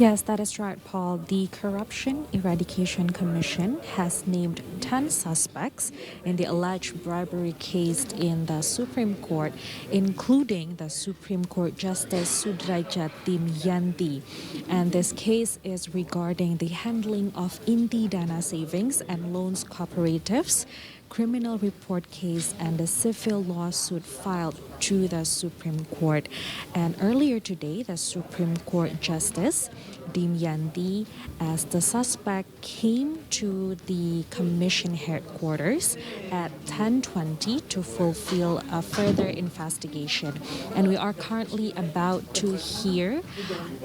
Yes, that is right, Paul. The Corruption Eradication Commission has named 10 suspects in the alleged bribery case in the Supreme Court, including the Supreme Court Justice Sudrajat Dimyanti. And this case is regarding the handling of Inti Dana Savings and Loans Cooperatives, criminal report case, and the civil lawsuit filed to the Supreme Court. And earlier today, the Supreme Court Justice Dimyanti, as the suspect, came to the commission headquarters at 10:20 to fulfill a further investigation. And we are currently about to hear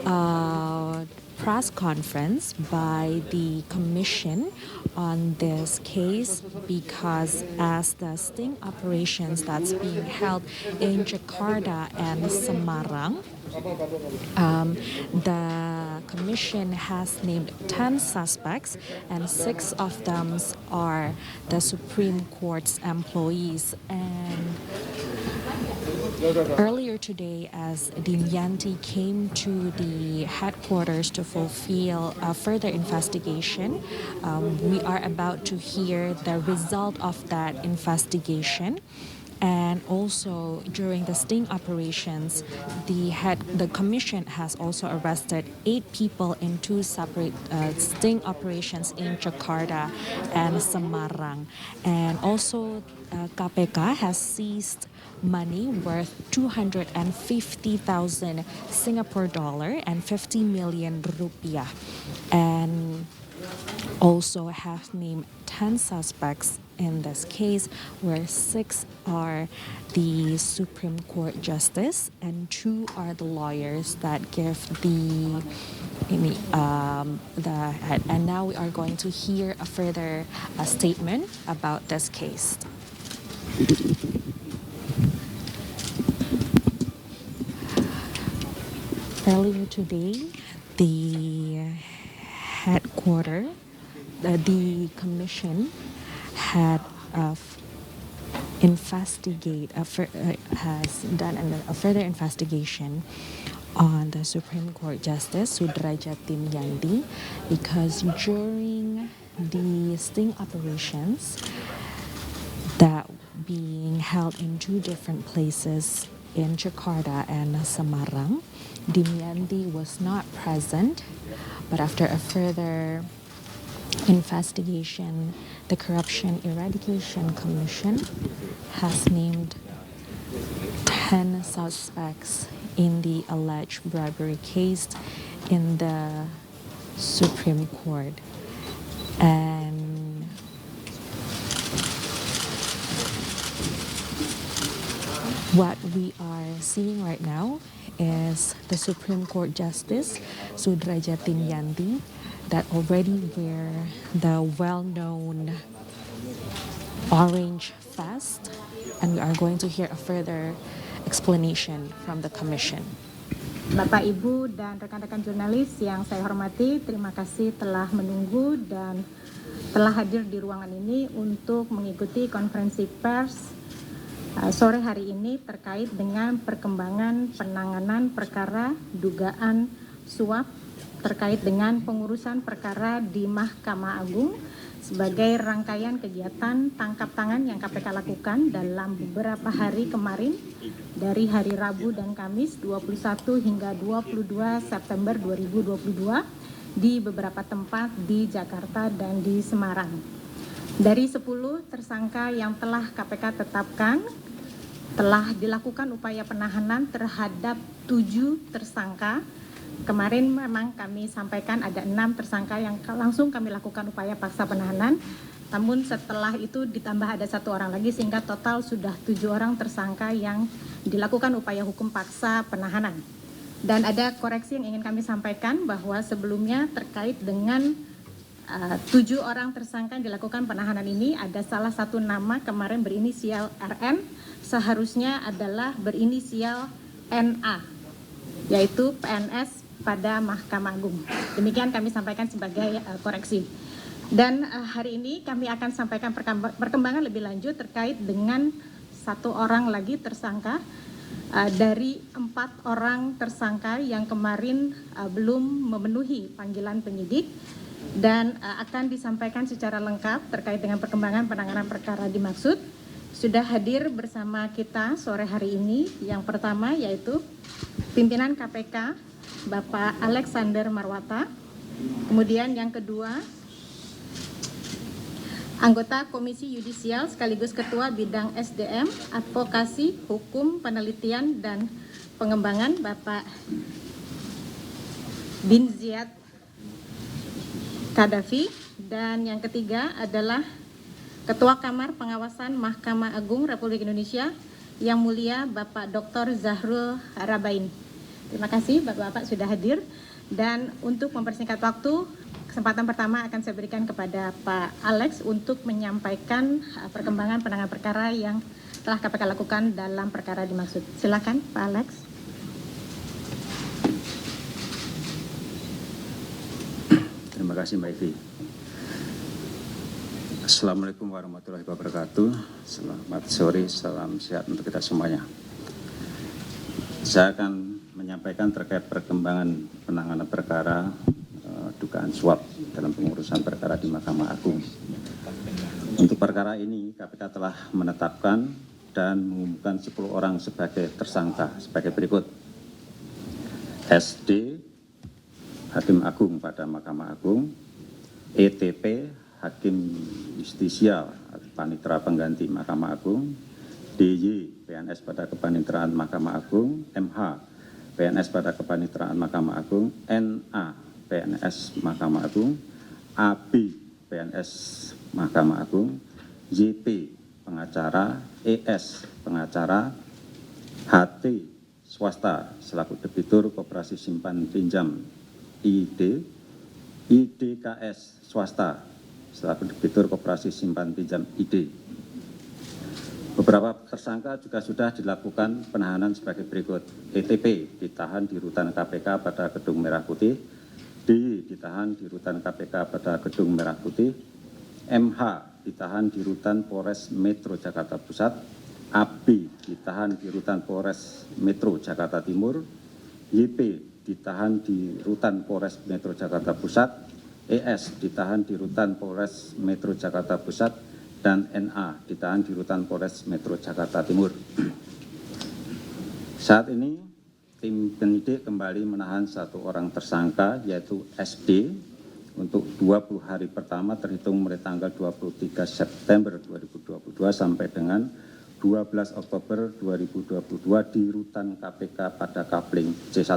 a press conference by the commission on this case, because as the sting operations that's being held in Jakarta and Semarang, the commission has named 10 suspects, and 6 of them are the Supreme Court's employees. And earlier today, as Dimyanti came to the headquarters to fulfill a further investigation, we are about to hear the result of that investigation. And also during the sting operations, the commission has also arrested 8 people in 2 separate sting operations in Jakarta and Semarang. And also KPK has seized money worth 250,000 Singapore dollar and 50 million rupiah, and also have named 10 suspects in this case, where 6 are the Supreme Court justice and 2 are the lawyers that give the and now we are going to hear a further statement about this case. Earlier today, the commission had has done a further investigation on the Supreme Court Justice Sudrajat Dimyanti, because during the sting operations that being held in 2 different places in Jakarta and Semarang, Dimyanti was not present, but after a further investigation, the Corruption Eradication Commission has named 10 suspects in the alleged bribery case in the Supreme Court. And what we are seeing right now is the Supreme Court Justice Sudrajat Dimyanti that already wear the well-known orange vest, and we are going to hear a further explanation from the commission. Bapak, Ibu, dan rekan-rekan jurnalis yang saya hormati, terima kasih telah menunggu dan telah hadir di ruangan ini untuk mengikuti konferensi pers sore hari ini terkait dengan perkembangan penanganan perkara dugaan suap terkait dengan pengurusan perkara di Mahkamah Agung sebagai rangkaian kegiatan tangkap tangan yang KPK lakukan dalam beberapa hari kemarin dari hari Rabu dan Kamis 21 hingga 22 September 2022 di beberapa tempat di Jakarta dan di Semarang. Dari 10 tersangka yang telah KPK tetapkan, telah dilakukan upaya penahanan terhadap 7 tersangka. Kemarin memang kami sampaikan ada 6 tersangka yang langsung kami lakukan upaya paksa penahanan. Namun setelah itu ditambah ada 1 orang lagi sehingga total sudah 7 orang tersangka yang dilakukan upaya hukum paksa penahanan. Dan ada koreksi yang ingin kami sampaikan bahwa sebelumnya terkait dengan 7 orang tersangka yang dilakukan penahanan ini, ada salah satu nama kemarin berinisial RN, seharusnya adalah berinisial NA, yaitu PNS pada Mahkamah Agung. Demikian kami sampaikan sebagai koreksi. Dan hari ini kami akan sampaikan perkembangan lebih lanjut terkait dengan 1 orang lagi tersangka dari 4 orang tersangka yang kemarin belum memenuhi panggilan penyidik dan akan disampaikan secara lengkap terkait dengan perkembangan penanganan perkara dimaksud. Sudah hadir bersama kita sore hari ini yang pertama yaitu pimpinan KPK Bapak Alexander Marwata, kemudian yang kedua anggota Komisi Yudisial sekaligus Ketua Bidang SDM, Advokasi, Hukum, Penelitian, dan Pengembangan Bapak Bin Ziyad Kadafi, dan yang ketiga adalah Ketua Kamar Pengawasan Mahkamah Agung Republik Indonesia yang mulia Bapak Dr. Zahrul Rabain. Terima kasih Bapak-Bapak sudah hadir, dan untuk mempersingkat waktu, kesempatan pertama akan saya berikan kepada Pak Alex untuk menyampaikan perkembangan penanganan perkara yang telah KPK lakukan dalam perkara dimaksud. Silakan Pak Alex. Terima kasih Mbak Ivi. Assalamualaikum warahmatullahi wabarakatuh. Selamat sore, salam sehat untuk kita semuanya. Saya akan menyampaikan terkait perkembangan penanganan perkara dugaan suap dalam pengurusan perkara di Mahkamah Agung. Untuk perkara ini, KPK telah menetapkan dan mengumumkan 10 orang sebagai tersangka sebagai berikut. SD, Hakim Agung pada Mahkamah Agung, ETP, Hakim Justisial atau Panitera Pengganti Mahkamah Agung, DY, PNS pada Kepanitraan Mahkamah Agung, MH, PNS pada Kepanitraan Mahkamah Agung, NA, PNS Mahkamah Agung, AB, PNS Mahkamah Agung, YP, pengacara, ES, pengacara, HT, swasta, selaku debitur Koperasi Simpan Pinjam ID, IDKS, swasta, selaku debitur Koperasi Simpan Pinjam ID. Beberapa tersangka juga sudah dilakukan penahanan sebagai berikut. ETP ditahan di rutan KPK pada Gedung Merah Putih, DY ditahan di rutan KPK pada Gedung Merah Putih, MH ditahan di rutan Polres Metro Jakarta Pusat, AB ditahan di rutan Polres Metro Jakarta Timur, YP ditahan di rutan Polres Metro Jakarta Pusat, ES ditahan di rutan Polres Metro Jakarta Pusat, dan NA ditahan di rutan Polres Metro Jakarta Timur. Saat ini tim penyidik kembali menahan 1 orang tersangka yaitu SD untuk 20 hari pertama terhitung mulai tanggal 23 September 2022 sampai dengan 12 Oktober 2022 di rutan KPK pada Kapling C1.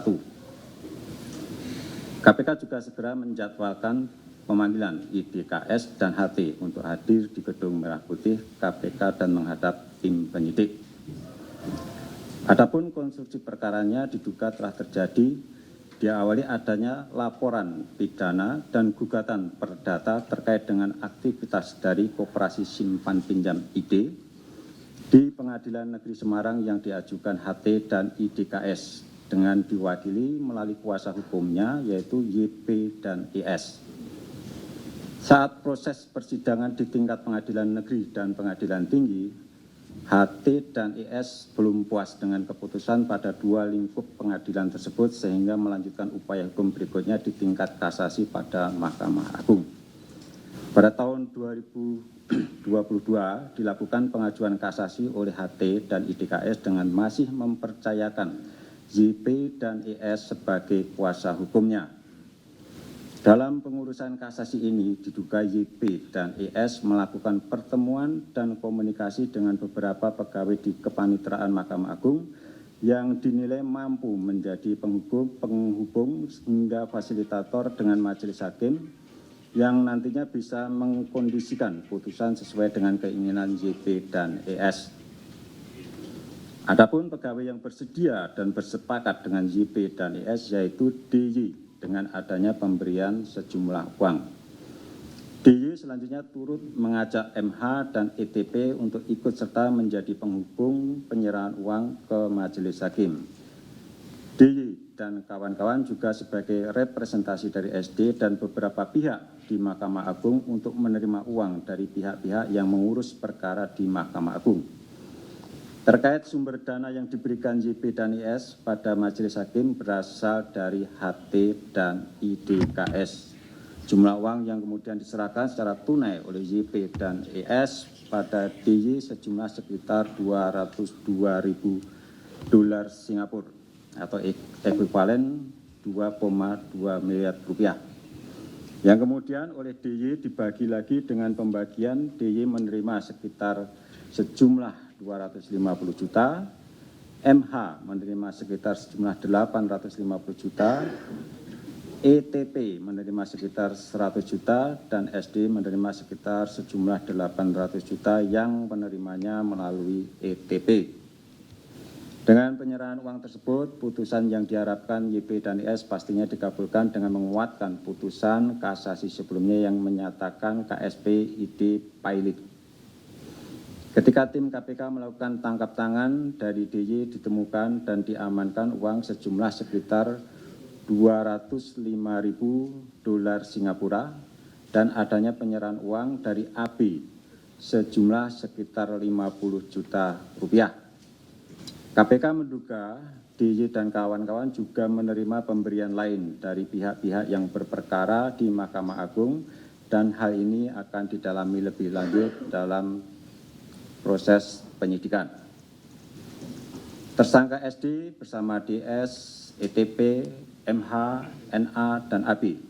KPK juga segera menjadwalkan pemanggilan IDKS dan HT untuk hadir di Gedung Merah Putih KPK dan menghadap tim penyidik. Adapun konstruksi perkaranya diduga telah terjadi diawali adanya laporan pidana dan gugatan perdata terkait dengan aktivitas dari Koperasi Simpan Pinjam ID di Pengadilan Negeri Semarang yang diajukan HT dan IDKS dengan diwakili melalui kuasa hukumnya yaitu YP dan IS. Saat proses persidangan di tingkat pengadilan negeri dan pengadilan tinggi, HT dan IS belum puas dengan keputusan pada 2 lingkup pengadilan tersebut sehingga melanjutkan upaya hukum berikutnya di tingkat kasasi pada Mahkamah Agung. Pada tahun 2022 dilakukan pengajuan kasasi oleh HT dan IDKS dengan masih mempercayakan YP dan IS sebagai kuasa hukumnya. Dalam pengurusan kasasi ini diduga YP dan IS melakukan pertemuan dan komunikasi dengan beberapa pegawai di Kepanitraan Mahkamah Agung yang dinilai mampu menjadi penghubung hingga fasilitator dengan majelis hakim yang nantinya bisa mengkondisikan putusan sesuai dengan keinginan YP dan IS. Adapun pegawai yang bersedia dan bersepakat dengan YP dan IS yaitu DY dengan adanya pemberian sejumlah uang. DY selanjutnya turut mengajak MH dan ETP untuk ikut serta menjadi penghubung penyerahan uang ke majelis hakim. DY dan kawan-kawan juga sebagai representasi dari SD dan beberapa pihak di Mahkamah Agung untuk menerima uang dari pihak-pihak yang mengurus perkara di Mahkamah Agung. Terkait sumber dana yang diberikan YP dan IS pada majelis hakim berasal dari HT dan IDKS. Jumlah uang yang kemudian diserahkan secara tunai oleh YP dan IS pada DY sejumlah sekitar 202.000 dolar Singapura atau ekuivalen 2,2 miliar rupiah. Yang kemudian oleh DY dibagi lagi dengan pembagian DY menerima sekitar sejumlah 250 juta, MH menerima sekitar sejumlah 850 juta, ETP menerima sekitar 100 juta, dan SD menerima sekitar sejumlah 800 juta yang penerimanya melalui ETP. Dengan penyerahan uang tersebut, putusan yang diharapkan YP dan IS pastinya dikabulkan dengan menguatkan putusan kasasi sebelumnya yang menyatakan KSP ID pilot. Ketika tim KPK melakukan tangkap tangan dari DY ditemukan dan diamankan uang sejumlah sekitar 205.000 dolar Singapura dan adanya penyerahan uang dari AB sejumlah sekitar 50 juta rupiah. KPK menduga DY dan kawan-kawan juga menerima pemberian lain dari pihak-pihak yang berperkara di Mahkamah Agung dan hal ini akan didalami lebih lanjut dalam proses penyidikan. Tersangka SD bersama DS, ETP, MH, NA, dan AB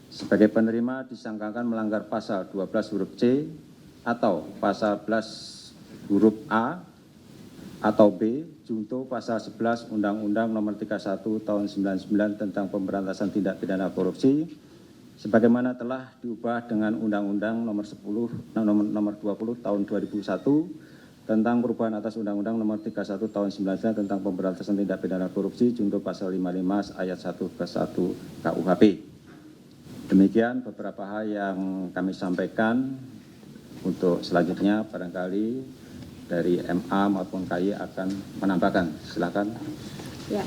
sebagai penerima disangkakan melanggar pasal 12 huruf C atau pasal 11 huruf A atau B junto pasal 11 Undang-Undang Nomor 31 Tahun 99 tentang Pemberantasan Tindak Pidana Korupsi sebagaimana telah diubah dengan Undang-Undang Nomor 20 Tahun 2001 tentang perubahan atas Undang-Undang Nomor 31 Tahun 99 tentang Pemberantasan Tindak Pidana Korupsi junto pasal 55 ayat 1 ke 1 KUHP. Demikian beberapa hal yang kami sampaikan. Untuk selanjutnya barangkali dari MA maupun KY akan menambahkan. Silakan. Ya.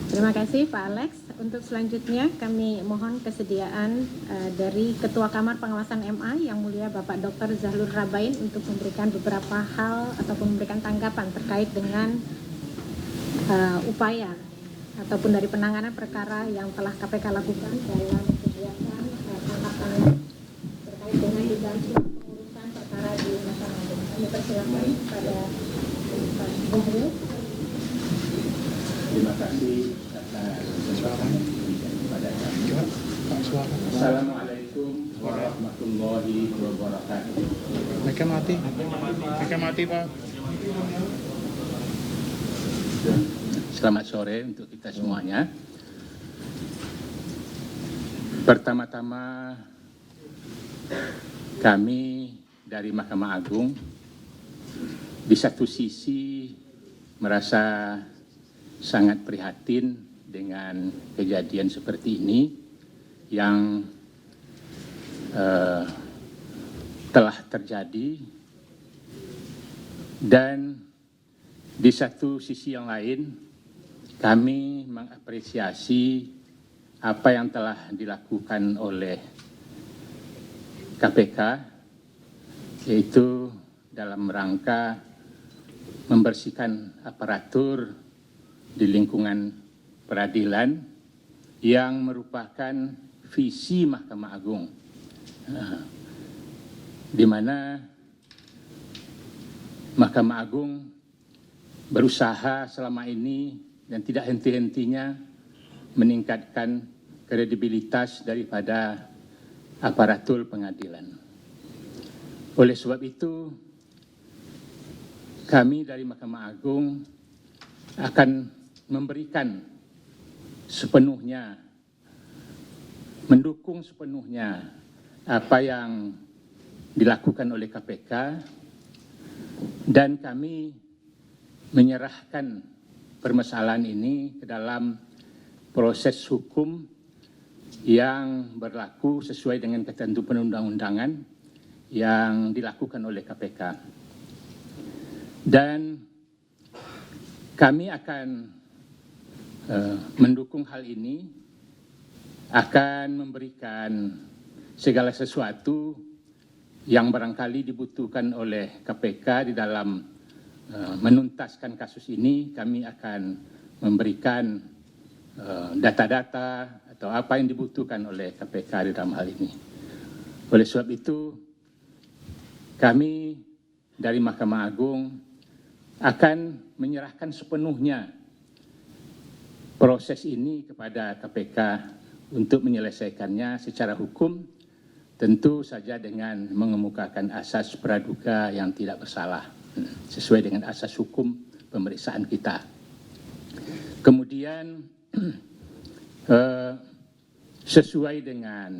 Terima kasih Pak Alex. Untuk selanjutnya kami mohon kesediaan dari Ketua Kamar Pengawasan MA yang mulia Bapak Dr. Zahlur Rabain untuk memberikan beberapa hal ataupun memberikan tanggapan terkait dengan upaya ataupun dari penanganan perkara yang telah KPK lakukan dalam kegiatan tangkap tangan terkait dengan dugaan pengurusan perkara di Mahkamah Agung. Kami persilakan pada Pak Zahlur. Terima kasih atas kesempatan kepada kami. Assalamualaikum warahmatullahi wabarakatuh. Mereka mati Pak. Selamat sore untuk kita semuanya. Pertama-tama kami dari Mahkamah Agung di satu sisi merasa sangat prihatin dengan kejadian seperti ini yang telah terjadi, dan di satu sisi yang lain kami mengapresiasi apa yang telah dilakukan oleh KPK, yaitu dalam rangka membersihkan aparatur di lingkungan peradilan yang merupakan visi Mahkamah Agung, di mana Mahkamah Agung berusaha selama ini dan tidak henti-hentinya meningkatkan kredibilitas daripada aparatur pengadilan. Oleh sebab itu, kami dari Mahkamah Agung akan memberikan sepenuhnya, mendukung sepenuhnya apa yang dilakukan oleh KPK, dan kami menyerahkan permasalahan ini ke dalam proses hukum yang berlaku sesuai dengan ketentuan perundang-undangan yang dilakukan oleh KPK. Dan kami akan mendukung hal ini, akan memberikan segala sesuatu yang barangkali dibutuhkan oleh KPK di dalam menuntaskan kasus ini, kami akan memberikan data-data atau apa yang dibutuhkan oleh KPK di dalam hal ini. Oleh sebab itu, kami dari Mahkamah Agung akan menyerahkan sepenuhnya proses ini kepada KPK untuk menyelesaikannya secara hukum, tentu saja dengan mengemukakan asas praduga yang tidak bersalah, sesuai dengan asas hukum pemeriksaan kita. Kemudian sesuai dengan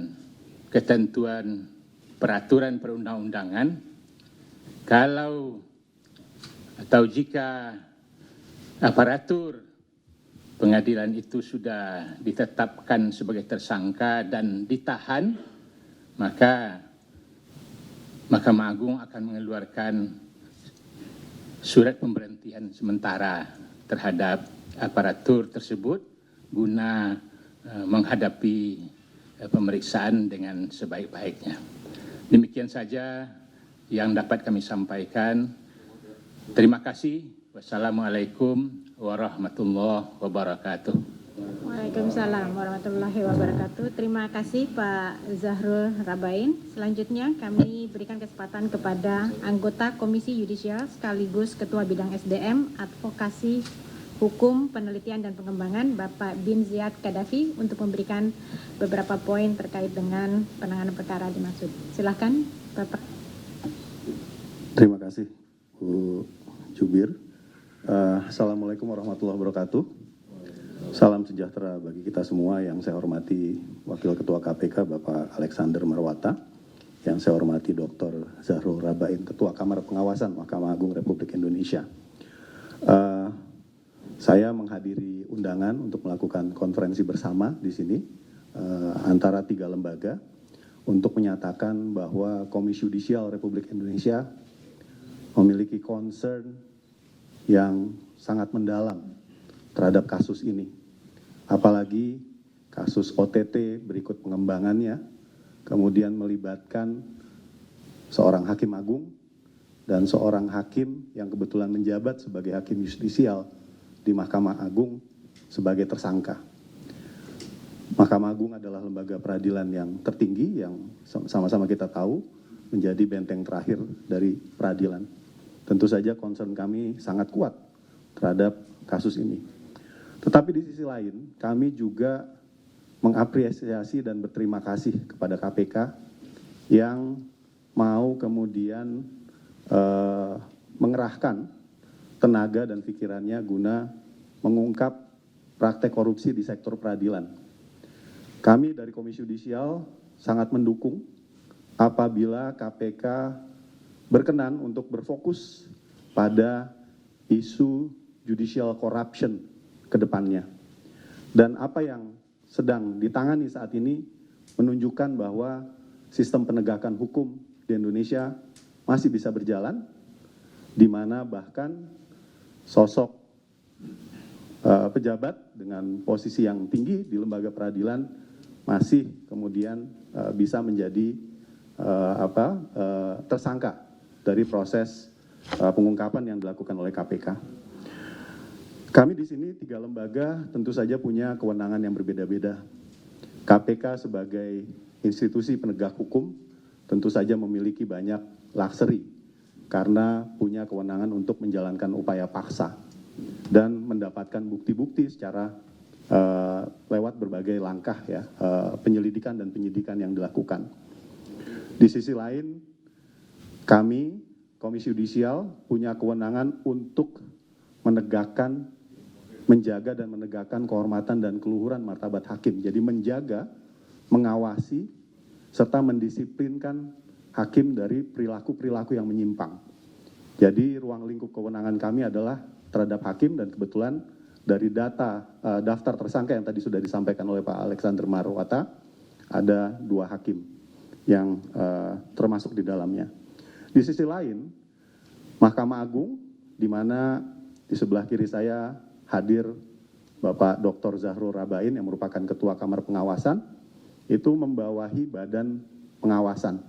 ketentuan peraturan perundang-undangan, kalau atau jika aparatur pengadilan itu sudah ditetapkan sebagai tersangka dan ditahan, maka Mahkamah Agung akan mengeluarkan surat pemberhentian sementara terhadap aparatur tersebut guna menghadapi pemeriksaan dengan sebaik-baiknya. Demikian saja yang dapat kami sampaikan. Terima kasih. Wassalamualaikum warahmatullahi wabarakatuh. Waalaikumsalam warahmatullahi wabarakatuh. Terima kasih Pak Zahrul Rabain. Selanjutnya kami berikan kesempatan kepada anggota Komisi Yudisial sekaligus Ketua Bidang SDM, Advokasi, Hukum, Penelitian dan Pengembangan, Bapak Bin Ziyad Qaddafi untuk memberikan beberapa poin terkait dengan penanganan perkara dimaksud. Silakan Bapak. Terima kasih Bu Jubir. Assalamualaikum warahmatullahi wabarakatuh. Salam sejahtera bagi kita semua. Yang saya hormati Wakil Ketua KPK Bapak Alexander Marwata, yang saya hormati Dr. Zahrul Rabain, Ketua Kamar Pengawasan Mahkamah Agung Republik Indonesia. Saya menghadiri undangan untuk melakukan konferensi bersama di sini antara 3 lembaga untuk menyatakan bahwa Komisi Yudisial Republik Indonesia memiliki concern yang sangat mendalam terhadap kasus ini. Apalagi kasus OTT berikut pengembangannya, kemudian melibatkan seorang hakim agung dan seorang hakim yang kebetulan menjabat sebagai hakim justisial di Mahkamah Agung sebagai tersangka. Mahkamah Agung adalah lembaga peradilan yang tertinggi yang sama-sama kita tahu menjadi benteng terakhir dari peradilan. Tentu saja concern kami sangat kuat terhadap kasus ini. Tetapi di sisi lain, kami juga mengapresiasi dan berterima kasih kepada KPK yang mau kemudian mengerahkan tenaga dan pikirannya guna mengungkap praktek korupsi di sektor peradilan. Kami dari Komisi Yudisial sangat mendukung apabila KPK berkenan untuk berfokus pada isu judicial corruption ke depannya. Dan apa yang sedang ditangani saat ini menunjukkan bahwa sistem penegakan hukum di Indonesia masih bisa berjalan, di mana bahkan sosok pejabat dengan posisi yang tinggi di lembaga peradilan masih kemudian bisa menjadi tersangka dari proses pengungkapan yang dilakukan oleh KPK. Kami di sini 3 lembaga tentu saja punya kewenangan yang berbeda-beda. KPK sebagai institusi penegak hukum tentu saja memiliki banyak luxury karena punya kewenangan untuk menjalankan upaya paksa dan mendapatkan bukti-bukti secara lewat berbagai langkah ya, penyelidikan dan penyidikan yang dilakukan. Di sisi lain, kami, Komisi Yudisial, punya kewenangan untuk menjaga dan menegakkan kehormatan dan keluhuran martabat hakim. Jadi menjaga, mengawasi, serta mendisiplinkan hakim dari perilaku-perilaku yang menyimpang. Jadi ruang lingkup kewenangan kami adalah terhadap hakim, dan kebetulan dari daftar tersangka yang tadi sudah disampaikan oleh Pak Alexander Marwata, ada 2 hakim yang termasuk di dalamnya. Di sisi lain, Mahkamah Agung, di mana di sebelah kiri saya hadir Bapak Dr. Zahrul Rabain yang merupakan Ketua Kamar Pengawasan, itu membawahi Badan Pengawasan.